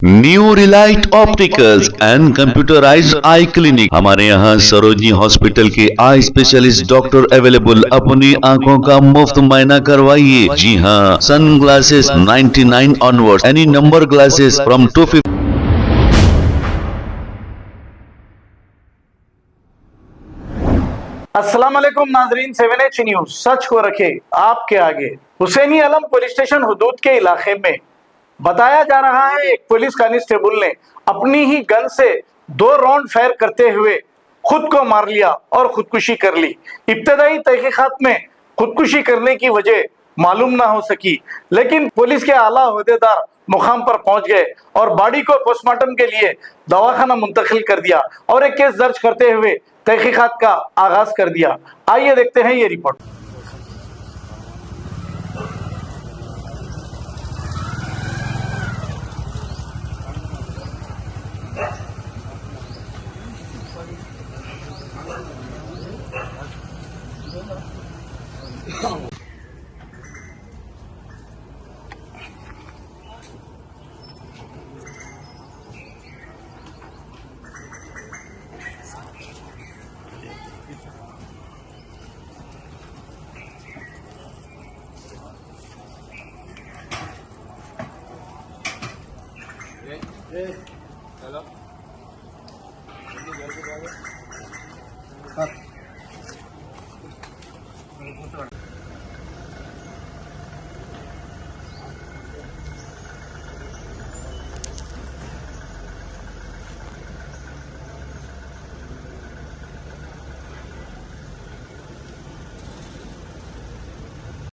New Relight opticals and computerised I clinic. हमारे यहाँ Sarojini hospital के आई स्पेशलिस्ट डॉक्टर अवेलेबल। अपनी आंखों का मुफ्त मुआयना करवाइए। जी हाँ, sun glasses 99 onward, any number glasses from 250। अस्सलाम वालेकुम नाजरीन, 7H न्यूज सच को रखे आपके आगे। हुसैनी आलम पुलिस स्टेशन हुदूद के इलाके में बताया जा रहा है, एक पुलिस कांस्टेबल ने अपनी ही गन से 2 राउंड फायर करते हुए खुद को मार लिया और खुदकुशी कर ली। इब्तदाई तहकीकात में खुदकुशी करने की वजह मालूम ना हो सकी, लेकिन पुलिस के आला ओहदेदार मुकाम पर पहुंच गए और बॉडी को पोस्टमार्टम के लिए दवाखाना मुंतकिल कर दिया और एक केस दर्ज करते हुए तहकीकात का आगाज कर दिया। आइए देखते हैं ये report.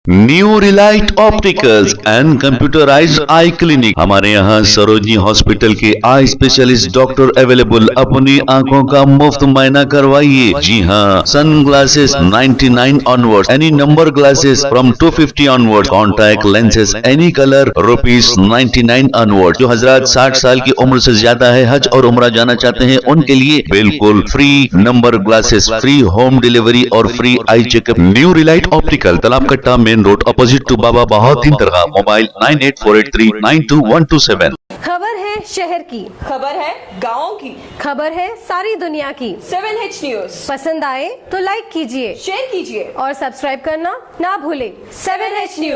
New Relight opticals and computerised I clinic. हमारे यहाँ सरोजनी हॉस्पिटल के आई स्पेशलिस्ट डॉक्टर अवेलेबल। अपनी आंखों का मुफ्त मुआयना करवाइए। जी हाँ, sun glasses 99 onward, any number glasses from 250 onward, contact lenses any colour ₹99 onward. जो हजरात 60 साल की उम्र से ज्यादा है, हज और उम्रा जाना चाहते हैं, उनके लिए बिल्कुल free number glasses, free home delivery और free eye checkup. New relight optical, Talab Katta, main road, opposite to Baba Bahauddin दरगाह। मोबाइल 9848392127। खबर है शहर की, खबर है गाँव की, खबर है सारी दुनिया की। 7H न्यूज पसंद आए तो लाइक कीजिए, शेयर कीजिए और सब्सक्राइब करना ना भूले। 7H news.